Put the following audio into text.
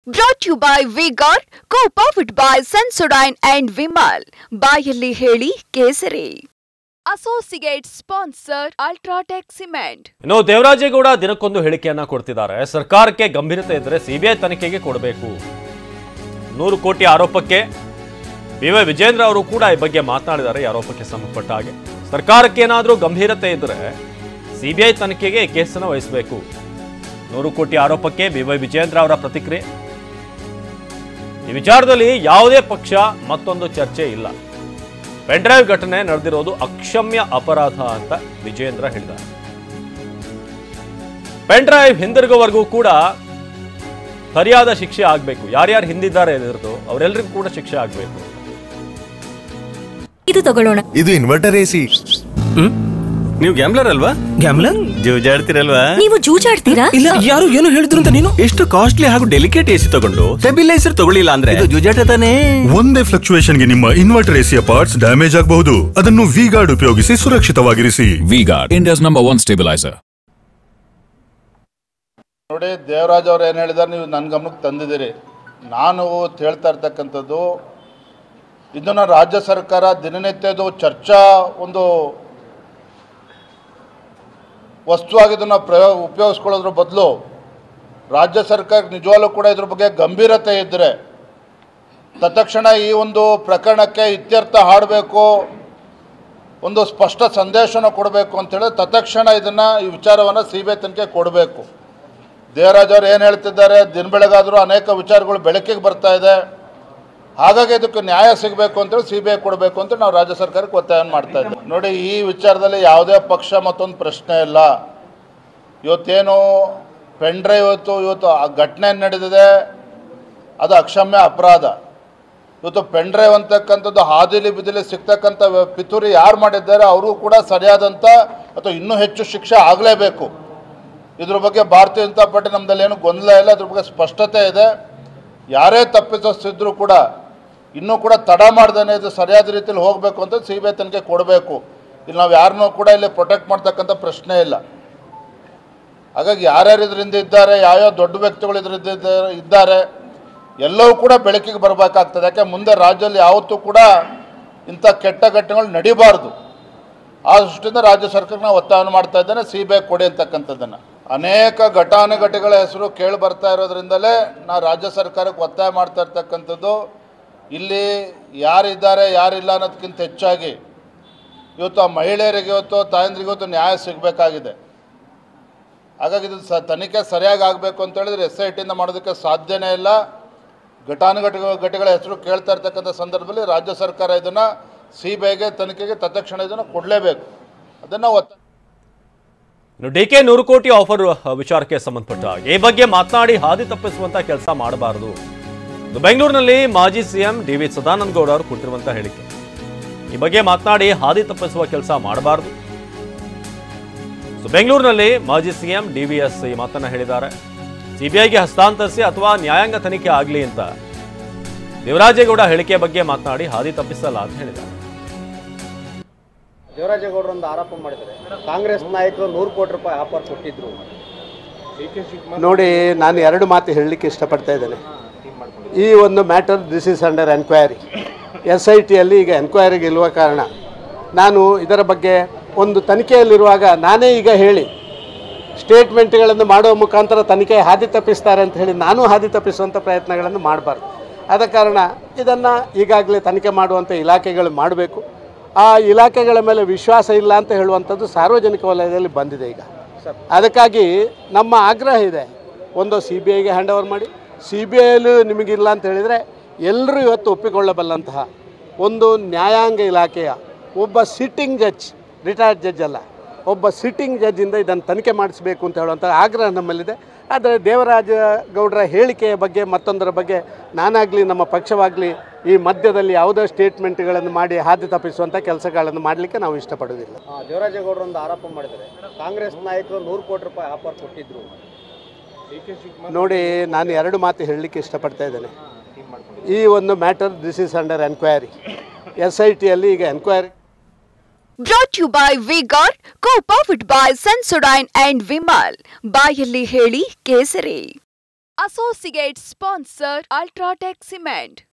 Brought to you by V-Guard, co-powered by Sensodyne and Vimal. ಬಾಯಲ್ಲಿ ಹೇಳಿ ಕೇಸರಿ. Associate sponsor UltraTech cement. ಇನ್ನು ದೇವರಾಜೇಗೌಡ ದಿನಕ್ಕೊಂದು ಹೇಳಿಕೆಯನ್ನ ಕೊಡ್ತಿದ್ದಾರೆ. ಸರ್ಕಾರಕ್ಕೆ ಗಂಭೀರತೆ ಇದ್ದರೆ ಸಿಬಿಐ ತನಿಖೆಗೆ ಕೊಡಬೇಕು. 100 ಕೋಟಿ ಆರೋಪಕ್ಕೆ ಬಿ.ವೈ. ವಿಜೇಂದ್ರ ಅವರು ಕೂಡ ಈ ಬಗ್ಗೆ ಮಾತನಾಡಿದ್ದಾರೆ. ಆರೋಪಕ್ಕೆ ಸಂಬಂಧಪಟ್ಟ ಹಾಗೆ ಸರ್ಕಾರಕ್ಕೆ ಏನಾದರೂ ಗಂಭೀರತೆ ಇದ್ದರೆ ಸಿಬಿಐ ತನಿಖೆಗೆ ಈ ಕೇಸನ್ನು ವಹಿಸಬೇಕು. 100 ಕೋಟಿ ಆರೋಪಕ್ಕೆ ಬಿ.ವೈ. ವಿಜೇಂದ್ರ ಅವರ ಪ್ರತಿಕ್ರಿಯೆ. ಈ ವಿಚಾರದಲ್ಲಿ ಯಾವುದೇ ಪಕ್ಷ ಮತ್ತೊಂದು ಚರ್ಚೆ ಇಲ್ಲ. ಪೆನ್ಡ್ರೈವ್ ಘಟನೆ ನಡೆದಿರೋದು ಅಕ್ಷಮ್ಯ ಅಪರಾಧ ಅಂತ ವಿಜೇಂದ್ರ ಹೇಳಿದ್ದಾರೆ. ಪೆನ್ಡ್ರೈವ್ ಹಿಂದಿರುಗುವವರೆಗೂ ಕೂಡ ಸರಿಯಾದ ಶಿಕ್ಷೆ ಆಗಬೇಕು. ಯಾರ್ಯಾರು ಹಿಂದಿದ್ದಾರೆ ಇದರದು ಅವರೆಲ್ಲರಿಗೂ ಕೂಡ ಶಿಕ್ಷೆ ಆಗಬೇಕು. ಇದು ತಗೊಳ್ಳೋಣ. ಇದು ಇನ್ವರ್ಟರ್ ಎಸಿ. ನೀವು ಗ್ಯಾಮ್ಲರ್ ಅಲ್ವಾ? ಗ್ಯಾಮ್ಲರ್ ಜೂಜಾಡ್ತಿರಲ್ವಾ? ನೀವು ಜೂಜಾಡ್ತೀರಾ? ಇಲ್ಲ, ಯಾರು ಏನು ಹೇಳಿದ್ರು ಅಂತ ನೀನು ಎಷ್ಟು ಕಾಸ್ಟ್ಲಿ ಹಾಗೂ ಡೆಲಿಕೇಟ್ ಎಸಿ ತಗೊಂಡು ಸ್ಟೆಬಿಲೈಸರ್ ತಗೊಳ್ಳಿಲ್ಲ ಅಂದ್ರೆ ಇದು ಜೂಜಾಟ ತಾನೇ. ಒಂದೇ ಫ್ಲಕ್ಚುಯೇಷನ್ ಗೆ ನಿಮ್ಮ ಇನ್ವರ್ಟರ್ ಎಸಿಯ ಪಾರ್ಟ್ಸ್ ಡ್ಯಾಮೇಜ್ ಆಗಬಹುದು. ಅದನ್ನು ವಿ-ಗಾರ್ಡ್ ಉಪಯೋಗಿಸಿ ಸುರಕ್ಷಿತವಾಗಿರಿಸಿ. V Guard, India's number 1 stabiliser. ನೋಡಿ, ದೇವರಾಜ್ ಅವರು ಏನು ಹೇಳಿದಾರೆ ನೀವು ನನ್ನ ಗಮನಕ್ಕೆ ತಂದಿದ್ದೀರಿ. ನಾನು ಹೇಳ್ತಾ ಇರ್ತಕ್ಕಂಥದ್ದು ಇದನ್ನು ರಾಜ್ಯ ಸರ್ಕಾರ ದಿನನಿತ್ಯದ ಚರ್ಚಾ ಒಂದು ವಸ್ತುವಾಗಿ ಇದನ್ನು ಉಪಯೋಗಿಸ್ಕೊಳ್ಳೋದ್ರ ಬದಲು ರಾಜ್ಯ ಸರ್ಕಾರ ನಿಜವಾಗ್ಲೂ ಕೂಡ ಇದ್ರ ಬಗ್ಗೆ ಗಂಭೀರತೆ ಇದ್ದರೆ ತತ್ಕ್ಷಣ ಈ ಒಂದು ಪ್ರಕರಣಕ್ಕೆ ಇತ್ಯರ್ಥ ಹಾಡಬೇಕು, ಒಂದು ಸ್ಪಷ್ಟ ಸಂದೇಶನ ಕೊಡಬೇಕು ಅಂತೇಳಿ ತತ್ಕ್ಷಣ ಇದನ್ನು ಈ ವಿಚಾರವನ್ನು ಸಿ.ಬಿ.ಐ ತನಿಖೆ ಕೊಡಬೇಕು. ದೇವರಾಜ್ ಅವರು ಏನು ಹೇಳ್ತಿದ್ದಾರೆ, ದಿನ ಬೆಳಗಾದರೂ ಅನೇಕ ವಿಚಾರಗಳು ಬೆಳಕಿಗೆ ಬರ್ತಾ ಇದೆ. ಹಾಗಾಗಿ ಇದಕ್ಕೆ ನ್ಯಾಯ ಸಿಗಬೇಕು ಅಂತೇಳಿ ಸಿ.ಬಿ.ಐ ಕೊಡಬೇಕು ಅಂತ ನಾವು ರಾಜ್ಯ ಸರ್ಕಾರಕ್ಕೆ ಒತ್ತಾಯ ಮಾಡ್ತಾ ಇದ್ದೀವಿ. ನೋಡಿ, ಈ ವಿಚಾರದಲ್ಲಿ ಯಾವುದೇ ಪಕ್ಷ ಮತ್ತೊಂದು ಪ್ರಶ್ನೆ ಇಲ್ಲ. ಇವತ್ತೇನು ಪೆನ್ಡ್ರೈವ್ ಇವತ್ತು ಆ ಘಟನೆ ನಡೆದಿದೆ, ಅದು ಅಕ್ಷಮ್ಯ ಅಪರಾಧ. ಇವತ್ತು ಪೆನ್ಡ್ರೈವ್ ಅಂತಕ್ಕಂಥದ್ದು ಹಾದಿಲಿ ಬಿದಿಲಿ ಸಿಗ್ತಕ್ಕಂಥ ಪಿತೂರಿ ಯಾರು ಮಾಡಿದ್ದಾರೆ ಅವರು ಕೂಡ ಸರಿಯಾದಂಥ ಅಥವಾ ಇನ್ನೂ ಹೆಚ್ಚು ಶಿಕ್ಷೆ ಆಗಲೇಬೇಕು. ಇದ್ರ ಬಗ್ಗೆ ಭಾರತೀಯ ಜನತಾ ಪಾರ್ಟಿ ನಮ್ಮದಲ್ಲಿ ಏನು ಗೊಂದಲ ಇಲ್ಲ, ಅದ್ರ ಬಗ್ಗೆ ಸ್ಪಷ್ಟತೆ ಇದೆ. ಯಾರೇ ತಪ್ಪಿಸಿದ್ರು ಕೂಡ ಇನ್ನೂ ಕೂಡ ತಡ ಮಾಡ್ದೇ ಇದು ಸರಿಯಾದ ರೀತಿಯಲ್ಲಿ ಹೋಗಬೇಕು ಅಂತ ಸಿ.ಬಿ.ಐ ತನಿಖೆ ಕೊಡಬೇಕು. ಇಲ್ಲಿ ನಾವು ಯಾರನ್ನೂ ಕೂಡ ಇಲ್ಲಿ ಪ್ರೊಟೆಕ್ಟ್ ಮಾಡ್ತಕ್ಕಂಥ ಪ್ರಶ್ನೆ ಇಲ್ಲ. ಹಾಗಾಗಿ ಯಾರ್ಯಾರು ಇದರಿಂದ ಇದ್ದಾರೆ, ಯಾವ್ಯಾವ ದೊಡ್ಡ ವ್ಯಕ್ತಿಗಳು ಇದರಿಂದ ಇದ್ದಾರೆ ಎಲ್ಲವೂ ಕೂಡ ಬೆಳಕಿಗೆ ಬರಬೇಕಾಗ್ತದೆ. ಯಾಕೆ ಮುಂದೆ ರಾಜ್ಯದಲ್ಲಿ ಯಾವತ್ತೂ ಕೂಡ ಇಂಥ ಕೆಟ್ಟ ಘಟನೆಗಳು ನಡೀಬಾರ್ದು. ಆ ದೃಷ್ಟಿಯಿಂದ ರಾಜ್ಯ ಸರ್ಕಾರಕ್ಕೆ ನಾವು ಒತ್ತಾಯವನ್ನು ಮಾಡ್ತಾ ಇದ್ದೇನೆ, ಸಿ.ಬಿ.ಐ ಕೊಡಿ ಅಂತಕ್ಕಂಥದ್ದನ್ನು. ಅನೇಕ ಘಟಾನುಘಟಿಗಳ ಹೆಸರು ಕೇಳಿ ಬರ್ತಾ ಇರೋದ್ರಿಂದಲೇ ನಾವು ರಾಜ್ಯ ಸರ್ಕಾರಕ್ಕೆ ಒತ್ತಾಯ ಮಾಡ್ತಾ ಇರ್ತಕ್ಕಂಥದ್ದು. ಇಲ್ಲಿ ಯಾರಿದ್ದಾರೆ ಯಾರಿಲ್ಲ ಅನ್ನೋದಕ್ಕಿಂತ ಹೆಚ್ಚಾಗಿ ಇವತ್ತು ಆ ಮಹಿಳೆಯರಿಗೆ ತಾಯಂದ್ರಿಗೆ ನ್ಯಾಯ ಸಿಗಬೇಕಾಗಿದೆ. ಹಾಗಾಗಿ ಇದು ತನಿಖೆ ಸರಿಯಾಗಿ ಆಗಬೇಕು ಅಂತ ಹೇಳಿದ್ರೆ SITಯಿಂದ ಮಾಡೋದಕ್ಕೆ ಸಾಧ್ಯನೇ ಇಲ್ಲ. ಘಟಾನುಘಟಿಗಳ ಹೆಸರು ಕೇಳ್ತಾ ಇರ್ತಕ್ಕಂಥ ಸಂದರ್ಭದಲ್ಲಿ ರಾಜ್ಯ ಸರ್ಕಾರ ಇದನ್ನು ಸಿ.ಬಿ.ಐಗೆ ತನಿಖೆಗೆ ತತ್ಕ್ಷಣ ಇದನ್ನು ಕೊಡಲೇಬೇಕು. ಅದನ್ನು ಡಿಕೆ 100 ಕೋಟಿ ಆಫರ್ ವಿಚಾರಕ್ಕೆ ಸಂಬಂಧಪಟ್ಟ ಈ ಬಗ್ಗೆ ಮಾತನಾಡಿ ಹಾದಿ ತಪ್ಪಿಸುವಂತ ಕೆಲಸ ಮಾಡಬಾರದು. ಬೆಂಗಳೂರಿನಲ್ಲಿ ಮಾಜಿ ಸಿಎಂ ಡಿ.ವಿ. ಸದಾನಂದ ಗೌಡ ಅವರು ಕೊಟ್ಟಿರುವಂತಹ ಹೇಳಿಕೆ. ಈ ಬಗ್ಗೆ ಮಾತನಾಡಿ ಹಾದಿ ತಪ್ಪಿಸುವ ಕೆಲಸ ಮಾಡಬಾರದು. ಬೆಂಗಳೂರಿನಲ್ಲಿ ಮಾಜಿ ಸಿಎಂ ಡಿ.ವಿ.ಎಸ್. ಈ ಮಾತನ್ನ ಹೇಳಿದ್ದಾರೆ. ಸಿಬಿಐಗೆ ಹಸ್ತಾಂತರಿಸಿ ಅಥವಾ ನ್ಯಾಯಾಂಗ ತನಿಖೆ ಆಗಲಿ ಅಂತ ದೇವರಾಜೇಗೌಡ ಹೇಳಿಕೆ ಬಗ್ಗೆ ಮಾತನಾಡಿ ಹಾದಿ ತಪ್ಪಿಸಲ್ಲ ಅಂತ ಹೇಳಿದ್ದಾರೆ. ದೇವರಾಜೇಗೌಡರು ಒಂದು ಆರೋಪ ಮಾಡಿದ್ದಾರೆ, ಕಾಂಗ್ರೆಸ್ ನಾಯಕರು 100 ಕೋಟಿ ರೂಪಾಯಿ ಆಫರ್ ಕೊಟ್ಟಿದ್ರು. ನೋಡಿ, ನಾನು 2 ಮಾತು ಹೇಳಲಿಕ್ಕೆ ಇಷ್ಟಪಡ್ತಾ ಇದ್ದೇನೆ. ಈ ಒಂದು matter this is under enquiry. SITಯಲ್ಲಿ ಈಗ ಎನ್ಕ್ವೈರಿಗೆ ಇರುವ ಕಾರಣ ನಾನು ಇದರ ಬಗ್ಗೆ ಒಂದು ತನಿಖೆಯಲ್ಲಿರುವಾಗ ನಾನೇ ಈಗ ಹೇಳಿ ಸ್ಟೇಟ್ಮೆಂಟ್ಗಳನ್ನು ಮಾಡುವ ಮುಖಾಂತರ ತನಿಖೆ ಹಾದಿ ತಪ್ಪಿಸ್ತಾರೆ ಅಂತ ಹೇಳಿ ನಾನು ಹಾದಿ ತಪ್ಪಿಸುವಂಥ ಪ್ರಯತ್ನಗಳನ್ನು ಮಾಡಬಾರ್ದು. ಆದ ಕಾರಣ ಇದನ್ನು ಈಗಾಗಲೇ ತನಿಖೆ ಮಾಡುವಂಥ ಇಲಾಖೆಗಳು ಮಾಡಬೇಕು. ಆ ಇಲಾಖೆಗಳ ಮೇಲೆ ವಿಶ್ವಾಸ ಇಲ್ಲ ಅಂತ ಹೇಳುವಂಥದ್ದು ಸಾರ್ವಜನಿಕ ವಲಯದಲ್ಲಿ ಬಂದಿದೆ ಈಗ. ಅದಕ್ಕಾಗಿ ನಮ್ಮ ಆಗ್ರಹ ಇದೆ, ಒಂದು CBIಗೆ ಹ್ಯಾಂಡ್ ಓವರ್ ಮಾಡಿ. CBIಯಲ್ಲೂ ನಿಮಗಿಲ್ಲ ಅಂತ ಹೇಳಿದರೆ ಎಲ್ಲರೂ ಇವತ್ತು ಒಪ್ಪಿಕೊಳ್ಳಬಲ್ಲಂತಹ ಒಂದು ನ್ಯಾಯಾಂಗ ಇಲಾಖೆಯ ಒಬ್ಬ ಸಿಟ್ಟಿಂಗ್ ಜಡ್ಜ್, ರಿಟೈರ್ಡ್ ಜಡ್ಜ್ ಅಲ್ಲ, ಒಬ್ಬ ಸಿಟ್ಟಿಂಗ್ ಜಡ್ಜಿಂದ ಇದನ್ನು ತನಿಖೆ ಮಾಡಿಸಬೇಕು ಅಂತ ಹೇಳುವಂಥ ಆಗ್ರಹ ನಮ್ಮಲ್ಲಿದೆ. ಆದರೆ ದೇವರಾಜ ಗೌಡರ ಹೇಳಿಕೆಯ ಬಗ್ಗೆ ಮತ್ತೊಂದರ ಬಗ್ಗೆ ನಾನಾಗಲಿ ನಮ್ಮ ಪಕ್ಷವಾಗಲಿ ಈ ಮಧ್ಯದಲ್ಲಿ ಯಾವುದೇ ಸ್ಟೇಟ್ಮೆಂಟ್ಗಳನ್ನು ಮಾಡಿ ಹಾದಿ ತಪ್ಪಿಸುವಂಥ ಕೆಲಸಗಳನ್ನು ಮಾಡಲಿಕ್ಕೆ ನಾವು ಇಷ್ಟಪಡೋದಿಲ್ಲ. ದೇವರಾಜೇಗೌಡರು ಒಂದು ಆರೋಪ ಮಾಡಿದ್ದಾರೆ, ಕಾಂಗ್ರೆಸ್ ನಾಯಕರು 100 ಕೋಟಿ ರೂಪಾಯಿ ಆಫರ್ ಕೊಟ್ಟಿದ್ರು. ನೋಡಿ, ನಾನು 2 ಮಾತು ಹೇಳಲಿಕ್ಕೆ ಇಷ್ಟಪಡ್ತಾ ಇದ್ದೇನೆ. ಈ ಒಂದು matter this is under enquiry. SITಯಲ್ಲಿ ಈಗ enquiry. Brought to you by V-Guard, co-powered by Sensodyne and Vimal. ಬಾಯಲ್ಲಿ ಹೇಳಿ ಕೇಸರಿ. Associate sponsor Ultratech Cement.